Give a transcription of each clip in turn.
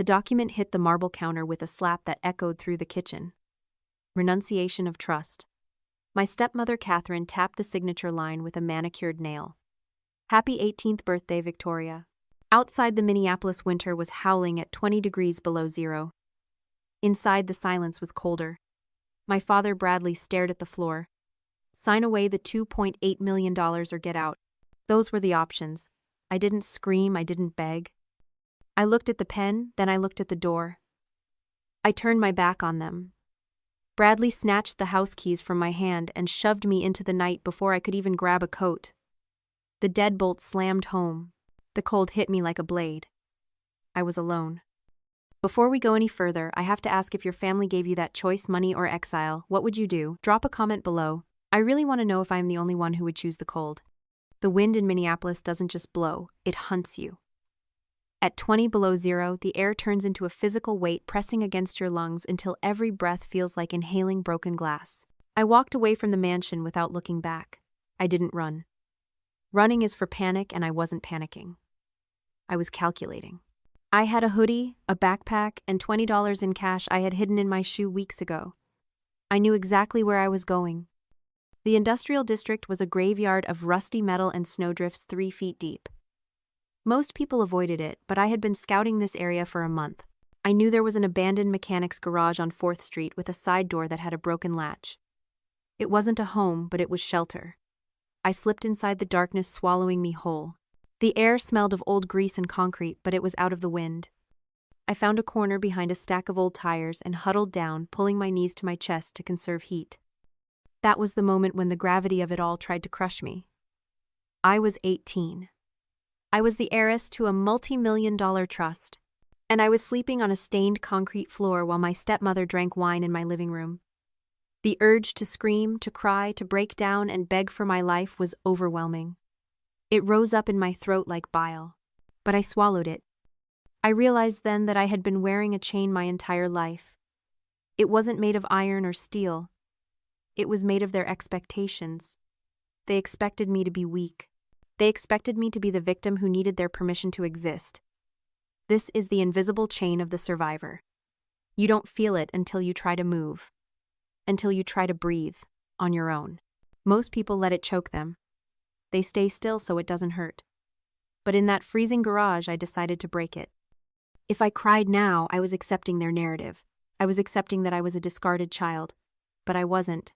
The document hit the marble counter with a slap that echoed through the kitchen. Renunciation of trust. My stepmother Catherine tapped the signature line with a manicured nail. Happy 18th birthday, Victoria. Outside, the Minneapolis winter was howling at 20 degrees below zero. Inside, the silence was colder. My father Bradley stared at the floor. Sign away the $2.8 million or get out. Those were the options. I didn't scream, I didn't beg. I looked at the pen, then I looked at the door. I turned my back on them. Bradley snatched the house keys from my hand and shoved me into the night before I could even grab a coat. The deadbolt slammed home. The cold hit me like a blade. I was alone. Before we go any further, I have to ask, if your family gave you that choice, money or exile, what would you do? Drop a comment below. I really want to know if I am the only one who would choose the cold. The wind in Minneapolis doesn't just blow, it hunts you. At 20 below zero, the air turns into a physical weight pressing against your lungs until every breath feels like inhaling broken glass. I walked away from the mansion without looking back. I didn't run. Running is for panic, and I wasn't panicking. I was calculating. I had a hoodie, a backpack, and $20 in cash I had hidden in my shoe weeks ago. I knew exactly where I was going. The industrial district was a graveyard of rusty metal and snowdrifts 3 feet deep. Most people avoided it, but I had been scouting this area for a month. I knew there was an abandoned mechanic's garage on 4th Street with a side door that had a broken latch. It wasn't a home, but it was shelter. I slipped inside the darkness, swallowing me whole. The air smelled of old grease and concrete, but it was out of the wind. I found a corner behind a stack of old tires and huddled down, pulling my knees to my chest to conserve heat. That was the moment when the gravity of it all tried to crush me. I was 18. I was the heiress to a multi-million-dollar trust, and I was sleeping on a stained concrete floor while my stepmother drank wine in my living room. The urge to scream, to cry, to break down and beg for my life was overwhelming. It rose up in my throat like bile, but I swallowed it. I realized then that I had been wearing a chain my entire life. It wasn't made of iron or steel. It was made of their expectations. They expected me to be weak. They expected me to be the victim who needed their permission to exist. This is the invisible chain of the survivor. You don't feel it until you try to move, until you try to breathe on your own. Most people let it choke them. They stay still so it doesn't hurt. But in that freezing garage, I decided to break it. If I cried now, I was accepting their narrative. I was accepting that I was a discarded child. But I wasn't.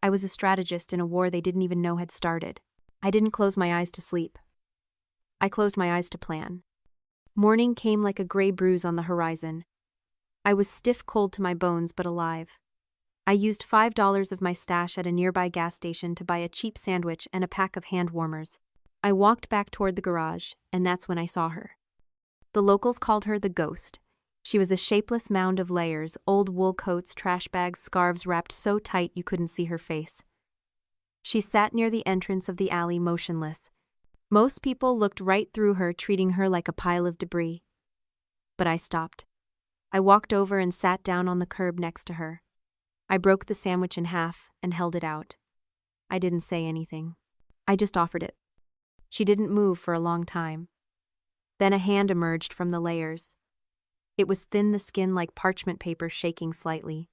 I was a strategist in a war they didn't even know had started. I didn't close my eyes to sleep. I closed my eyes to plan. Morning came like a gray bruise on the horizon. I was stiff cold to my bones, but alive. I used $5 of my stash at a nearby gas station to buy a cheap sandwich and a pack of hand warmers. I walked back toward the garage, and that's when I saw her. The locals called her the Ghost. She was a shapeless mound of layers, old wool coats, trash bags, scarves wrapped so tight you couldn't see her face. She sat near the entrance of the alley, motionless. Most people looked right through her, treating her like a pile of debris. But I stopped. I walked over and sat down on the curb next to her. I broke the sandwich in half and held it out. I didn't say anything. I just offered it. She didn't move for a long time. Then a hand emerged from the layers. It was thin, the skin like parchment paper, shaking slightly.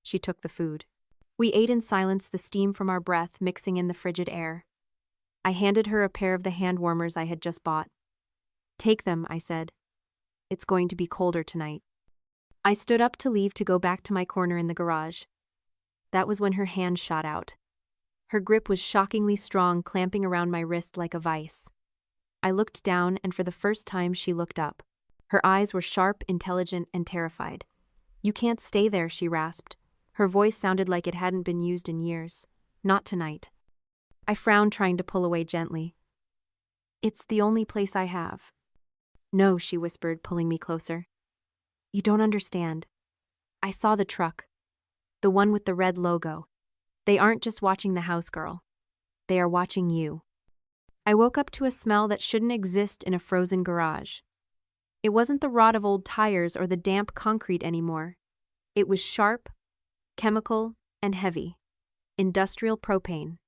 She took the food. We ate in silence, the steam from our breath mixing in the frigid air. I handed her a pair of the hand warmers I had just bought. "Take them," I said. "It's going to be colder tonight." I stood up to leave, to go back to my corner in the garage. That was when her hand shot out. Her grip was shockingly strong, clamping around my wrist like a vice. I looked down, and for the first time she looked up. Her eyes were sharp, intelligent, and terrified. "You can't stay there," she rasped. Her voice sounded like it hadn't been used in years. "Not tonight." I frowned, trying to pull away gently. "It's the only place I have." "No," she whispered, pulling me closer. "You don't understand. I saw the truck. The one with the red logo. They aren't just watching the house girl. They are watching you." I woke up to a smell that shouldn't exist in a frozen garage. It wasn't the rot of old tires or the damp concrete anymore. It was sharp, chemical, and heavy. Industrial propane.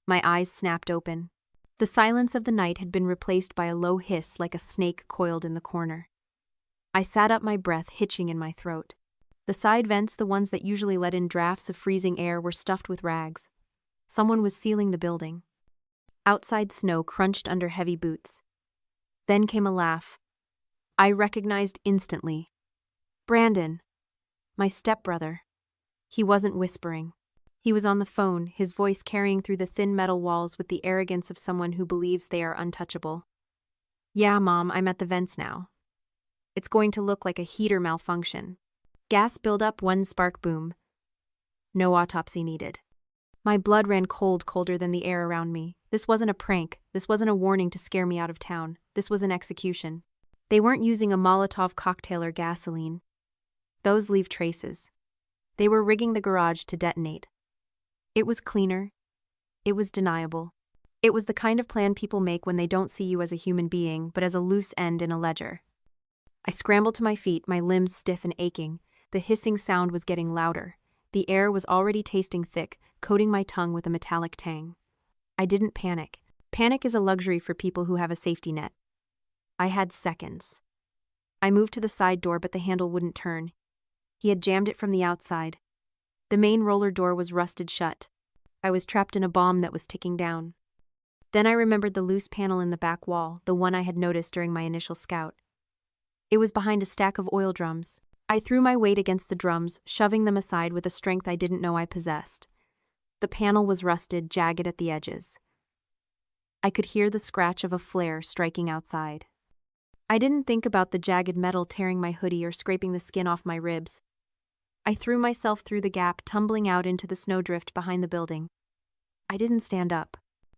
My eyes snapped open. The silence of the night had been replaced by a low hiss like a snake coiled in the corner. I sat up, my breath hitching in my throat. The side vents, the ones that usually let in drafts of freezing air, were stuffed with rags. Someone was sealing the building. Outside, snow crunched under heavy boots. Then came a laugh. I recognized instantly. Brandon. My stepbrother. He wasn't whispering. He was on the phone, his voice carrying through the thin metal walls with the arrogance of someone who believes they are untouchable. Yeah, Mom, I'm at the vents now. It's going to look like a heater malfunction. Gas buildup, one spark boom. No autopsy needed. My blood ran cold, colder than the air around me. This wasn't a prank. This wasn't a warning to scare me out of town. This was an execution. They weren't using a Molotov cocktail or gasoline. Those leave traces. They were rigging the garage to detonate. It was cleaner. It was deniable. It was the kind of plan people make when they don't see you as a human being, but as a loose end in a ledger. I scrambled to my feet, my limbs stiff and aching. The hissing sound was getting louder. The air was already tasting thick, coating my tongue with a metallic tang. I didn't panic. Panic is a luxury for people who have a safety net. I had seconds. I moved to the side door, but the handle wouldn't turn. He had jammed it from the outside. The main roller door was rusted shut. I was trapped in a bomb that was ticking down. Then I remembered the loose panel in the back wall, the one I had noticed during my initial scout. It was behind a stack of oil drums. I threw my weight against the drums, shoving them aside with a strength I didn't know I possessed. The panel was rusted, jagged at the edges. I could hear the scratch of a flare striking outside. I didn't think about the jagged metal tearing my hoodie or scraping the skin off my ribs. I threw myself through the gap, tumbling out into the snowdrift behind the building. I didn't stand up.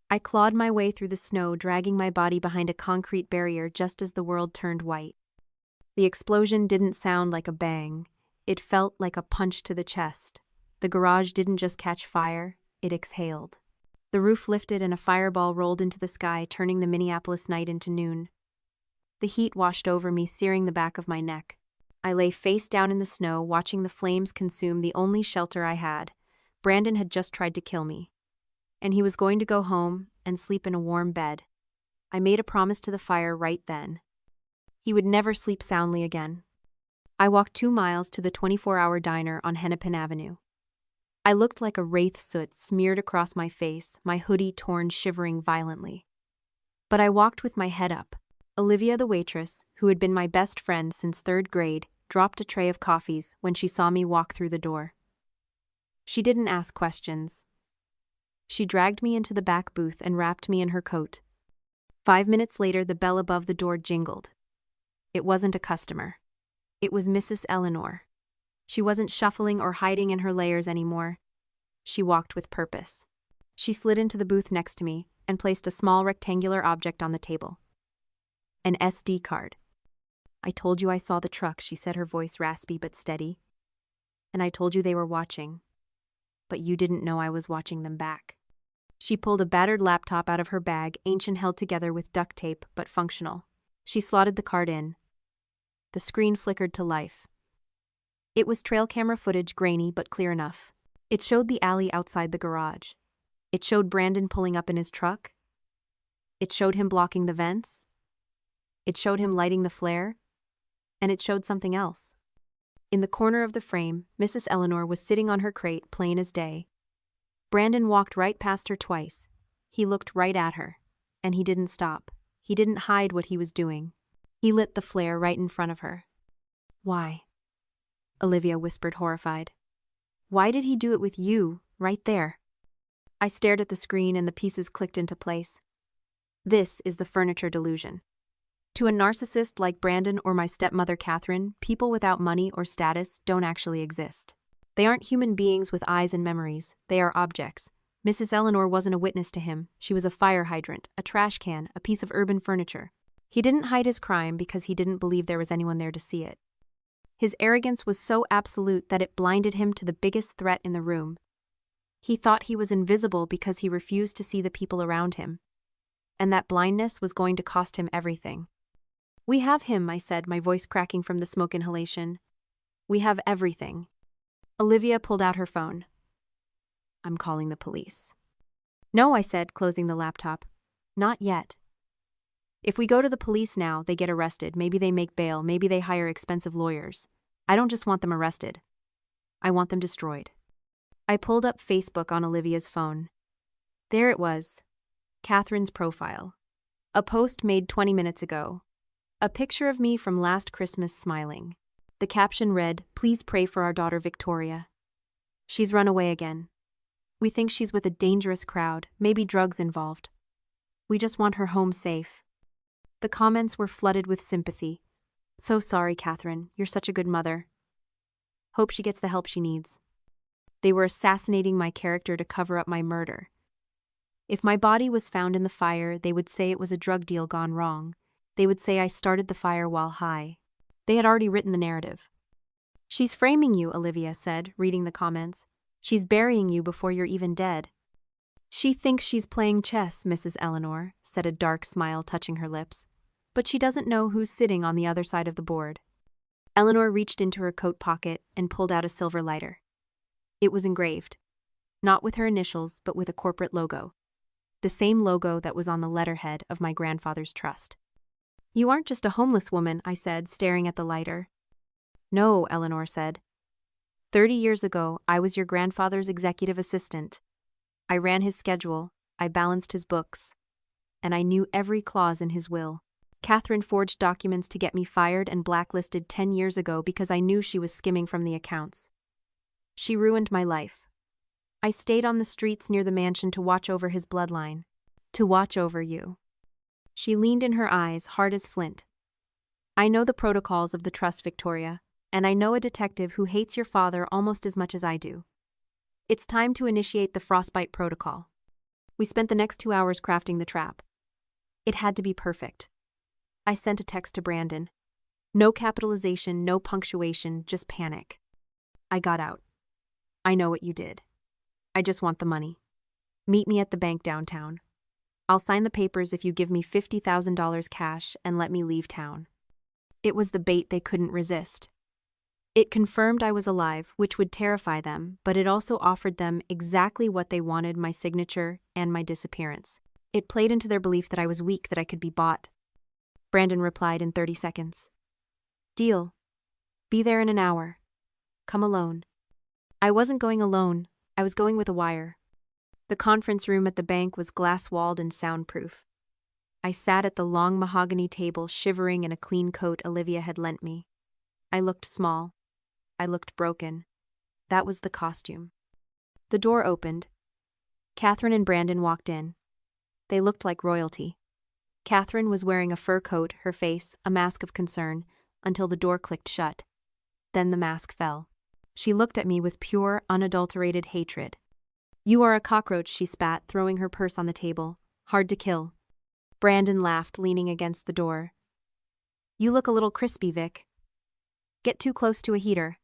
I clawed my way through the snow, dragging my body behind a concrete barrier just as the world turned white. The explosion didn't sound like a bang. It felt like a punch to the chest. The garage didn't just catch fire, it exhaled. The roof lifted and a fireball rolled into the sky, turning the Minneapolis night into noon. The heat washed over me, searing the back of my neck. I lay face down in the snow, watching the flames consume the only shelter I had. Brandon had just tried to kill me. And he was going to go home and sleep in a warm bed. I made a promise to the fire right then. He would never sleep soundly again. I walked 2 miles to the 24-hour diner on Hennepin Avenue. I looked like a wraith, soot smeared across my face, my hoodie torn, shivering violently. But I walked with my head up. Olivia, the waitress, who had been my best friend since 3rd grade, dropped a tray of coffees when she saw me walk through the door. She didn't ask questions. She dragged me into the back booth and wrapped me in her coat. 5 minutes later, the bell above the door jingled. It wasn't a customer. It was Mrs. Eleanor. She wasn't shuffling or hiding in her layers anymore. She walked with purpose. She slid into the booth next to me and placed a small rectangular object on the table. An SD card. I told you I saw the truck, she said, her voice raspy but steady. And I told you they were watching. But you didn't know I was watching them back. She pulled a battered laptop out of her bag, ancient, held together with duct tape, but functional. She slotted the card in. The screen flickered to life. It was trail camera footage, grainy but clear enough. It showed the alley outside the garage. It showed Brandon pulling up in his truck. It showed him blocking the vents. It showed him lighting the flare. And it showed something else. In the corner of the frame, Mrs. Eleanor was sitting on her crate, plain as day. Brandon walked right past her twice. He looked right at her. And he didn't stop. He didn't hide what he was doing. He lit the flare right in front of her. Why? Olivia whispered, horrified. Why did he do it with you, right there? I stared at the screen and the pieces clicked into place. This is the furniture delusion. To a narcissist like Brandon or my stepmother Catherine, people without money or status don't actually exist. They aren't human beings with eyes and memories. They are objects. Mrs. Eleanor wasn't a witness to him. She was a fire hydrant, a trash can, a piece of urban furniture. He didn't hide his crime because he didn't believe there was anyone there to see it. His arrogance was so absolute that it blinded him to the biggest threat in the room. He thought he was invisible because he refused to see the people around him. And that blindness was going to cost him everything. We have him, I said, my voice cracking from the smoke inhalation. We have everything. Olivia pulled out her phone. I'm calling the police. No, I said, closing the laptop. Not yet. If we go to the police now, they get arrested, maybe they make bail, maybe they hire expensive lawyers. I don't just want them arrested. I want them destroyed. I pulled up Facebook on Olivia's phone. There it was. Catherine's profile. A post made 20 minutes ago. A picture of me from last Christmas smiling. The caption read, "Please pray for our daughter Victoria. She's run away again. We think she's with a dangerous crowd, maybe drugs involved. We just want her home safe." The comments were flooded with sympathy. "So sorry, Catherine. You're such a good mother. Hope she gets the help she needs." They were assassinating my character to cover up my murder. If my body was found in the fire, they would say it was a drug deal gone wrong. They would say I started the fire while high. They had already written the narrative. "She's framing you," Olivia said, reading the comments. "She's burying you before you're even dead." "She thinks she's playing chess," Mrs. Eleanor said, a dark smile touching her lips. "But she doesn't know who's sitting on the other side of the board." Eleanor reached into her coat pocket and pulled out a silver lighter. It was engraved. Not with her initials, but with a corporate logo. The same logo that was on the letterhead of my grandfather's trust. "You aren't just a homeless woman," I said, staring at the lighter. "No," Eleanor said. 30 years ago, I was your grandfather's executive assistant. I ran his schedule, I balanced his books, and I knew every clause in his will. Catherine forged documents to get me fired and blacklisted 10 years ago because I knew she was skimming from the accounts. She ruined my life. I stayed on the streets near the mansion to watch over his bloodline. To watch over you." She leaned in her eyes, hard as flint. "I know the protocols of the trust, Victoria, and I know a detective who hates your father almost as much as I do. It's time to initiate the frostbite protocol." We spent the next 2 hours crafting the trap. It had to be perfect. I sent a text to Brandon. No capitalization, no punctuation, just panic. "I got out. I know what you did. I just want the money. Meet me at the bank downtown. I'll sign the papers if you give me $50,000 cash and let me leave town." It was the bait they couldn't resist. It confirmed I was alive, which would terrify them, but it also offered them exactly what they wanted: my signature and my disappearance. It played into their belief that I was weak, that I could be bought. Brandon replied in 30 seconds. "Deal. Be there in an hour. Come alone." I wasn't going alone. I was going with a wire. The conference room at the bank was glass-walled and soundproof. I sat at the long mahogany table, shivering in a clean coat Olivia had lent me. I looked small. I looked broken. That was the costume. The door opened. Catherine and Brandon walked in. They looked like royalty. Catherine was wearing a fur coat, her face a mask of concern, until the door clicked shut. Then the mask fell. She looked at me with pure, unadulterated hatred. "You are a cockroach," she spat, throwing her purse on the table. "Hard to kill." Brandon laughed, leaning against the door. "You look a little crispy, Vic. Get too close to a heater."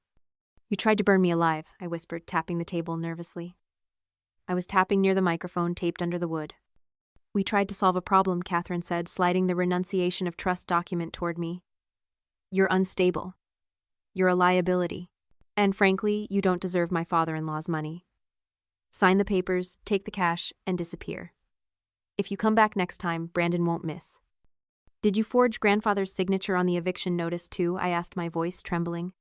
"You tried to burn me alive," I whispered, tapping the table nervously. I was tapping near the microphone taped under the wood. "We tried to solve a problem," Catherine said, sliding the renunciation of trust document toward me. "You're unstable. You're a liability. And frankly, you don't deserve my father-in-law's money. Sign the papers, take the cash, and disappear. If you come back next time, Brandon won't miss." "Did you forge grandfather's signature on the eviction notice too?" I asked, my voice trembling.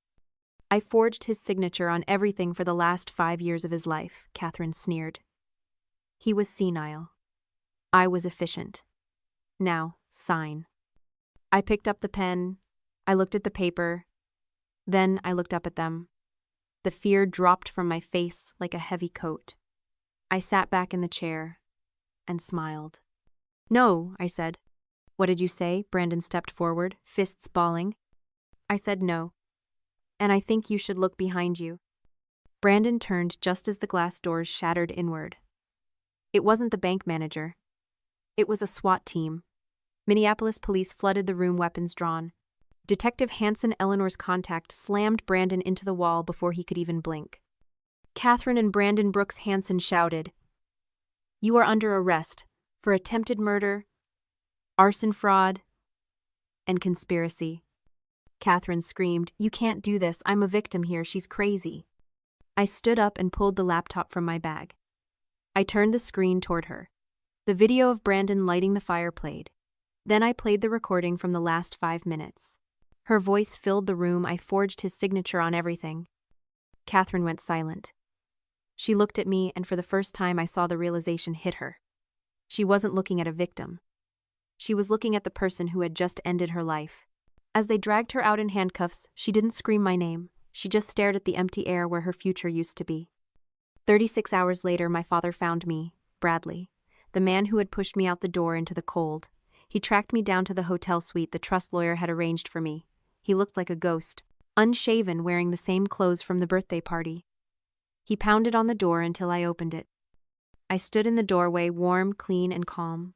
"I forged his signature on everything for the last 5 years of his life," Catherine sneered. "He was senile. I was efficient. Now, sign." I picked up the pen. I looked at the paper. Then I looked up at them. The fear dropped from my face like a heavy coat. I sat back in the chair and smiled. "No," I said. "What did you say?" Brandon stepped forward, fists balling. I said no. "And I think you should look behind you." Brandon turned just as the glass doors shattered inward. It wasn't the bank manager. It was a SWAT team. Minneapolis police flooded the room, weapons drawn. Detective Hanson, Eleanor's contact, slammed Brandon into the wall before he could even blink. Catherine and Brandon Brooks Hanson shouted, "You are under arrest for attempted murder, arson, fraud, and conspiracy." Catherine screamed, "You can't do this. I'm a victim here. She's crazy." I stood up and pulled the laptop from my bag. I turned the screen toward her. The video of Brandon lighting the fire played. Then I played the recording from the last 5 minutes. Her voice filled the room. I forged his signature on everything. Catherine went silent. She looked at me, and for the first time I saw the realization hit her. She wasn't looking at a victim. She was looking at the person who had just ended her life. As they dragged her out in handcuffs, she didn't scream my name. She just stared at the empty air where her future used to be. 36 hours later, my father found me, Bradley, the man who had pushed me out the door into the cold. He tracked me down to the hotel suite the trust lawyer had arranged for me. He looked like a ghost, unshaven, wearing the same clothes from the birthday party. He pounded on the door until I opened it. I stood in the doorway, warm, clean, and calm.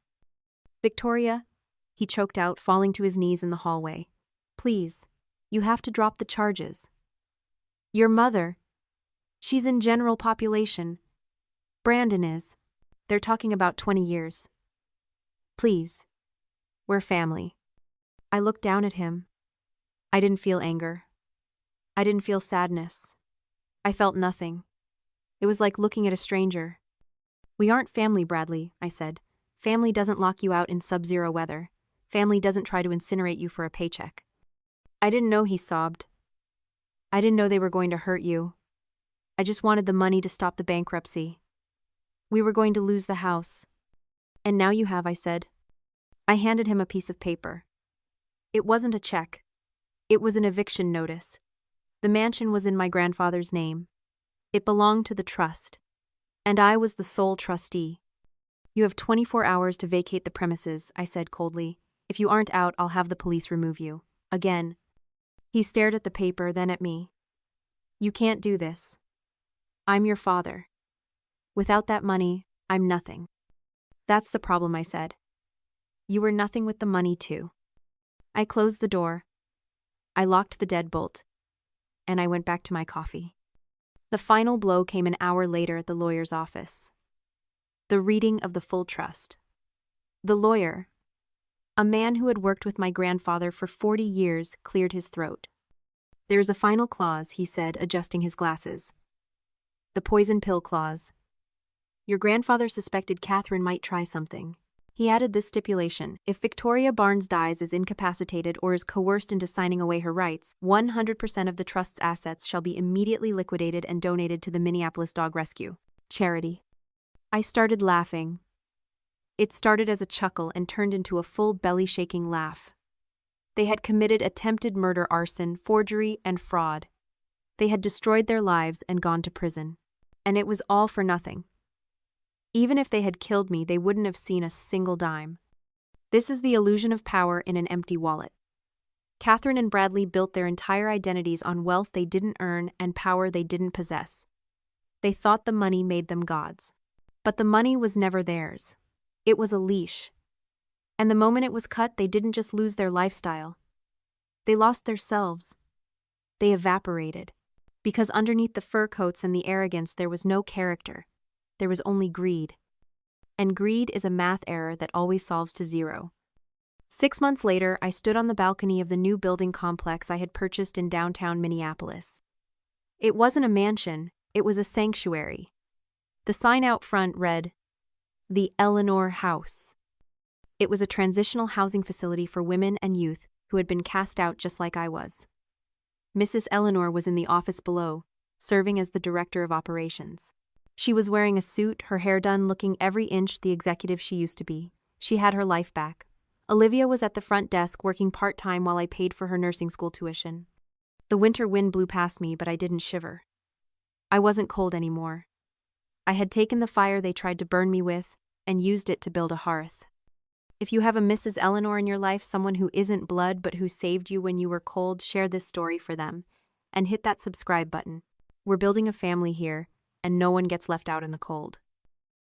"Victoria," he choked out, falling to his knees in the hallway. "Please, you have to drop the charges. Your mother, she's in general population. Brandon is. They're talking about 20 years. Please. We're family." I looked down at him. I didn't feel anger. I didn't feel sadness. I felt nothing. It was like looking at a stranger. "We aren't family, Bradley," I said. "Family doesn't lock you out in sub-zero weather. Family doesn't try to incinerate you for a paycheck." "I didn't know," he sobbed. "I didn't know they were going to hurt you. I just wanted the money to stop the bankruptcy. We were going to lose the house. And now you have," I said. I handed him a piece of paper. It wasn't a check. It was an eviction notice. The mansion was in my grandfather's name. It belonged to the trust. And I was the sole trustee. "You have 24 hours to vacate the premises," I said coldly. "If you aren't out, I'll have the police remove you." Again. He stared at the paper, then at me. "You can't do this. I'm your father. Without that money, I'm nothing." "That's the problem," I said. "You were nothing with the money, too." I closed the door. I locked the deadbolt. And I went back to my coffee. The final blow came an hour later at the lawyer's office. The reading of the full trust. The lawyer, a man who had worked with my grandfather for 40 years, cleared his throat. "There's a final clause," he said, adjusting his glasses. "The poison pill clause. Your grandfather suspected Catherine might try something. He added this stipulation: if Victoria Barnes dies, is incapacitated, or is coerced into signing away her rights, 100% of the trust's assets shall be immediately liquidated and donated to the Minneapolis Dog Rescue charity." I started laughing. It started as a chuckle and turned into a full belly-shaking laugh. They had committed attempted murder, arson, forgery, and fraud. They had destroyed their lives and gone to prison. And it was all for nothing. Even if they had killed me, they wouldn't have seen a single dime. This is the illusion of power in an empty wallet. Catherine and Bradley built their entire identities on wealth they didn't earn and power they didn't possess. They thought the money made them gods. But the money was never theirs. It was a leash. And the moment it was cut, they didn't just lose their lifestyle. They lost themselves. They evaporated. Because underneath the fur coats and the arrogance, there was no character. There was only greed. And greed is a math error that always solves to zero. 6 months later, I stood on the balcony of the new building complex I had purchased in downtown Minneapolis. It wasn't a mansion, it was a sanctuary. The sign out front read, "The Eleanor House." It was a transitional housing facility for women and youth who had been cast out just like I was. Mrs. Eleanor was in the office below, serving as the director of operations. She was wearing a suit, her hair done, looking every inch the executive she used to be. She had her life back. Olivia was at the front desk working part-time while I paid for her nursing school tuition. The winter wind blew past me, but I didn't shiver. I wasn't cold anymore. I had taken the fire they tried to burn me with and used it to build a hearth. If you have a Mrs. Eleanor in your life, someone who isn't blood but who saved you when you were cold, share this story for them and hit that subscribe button. We're building a family here, and no one gets left out in the cold.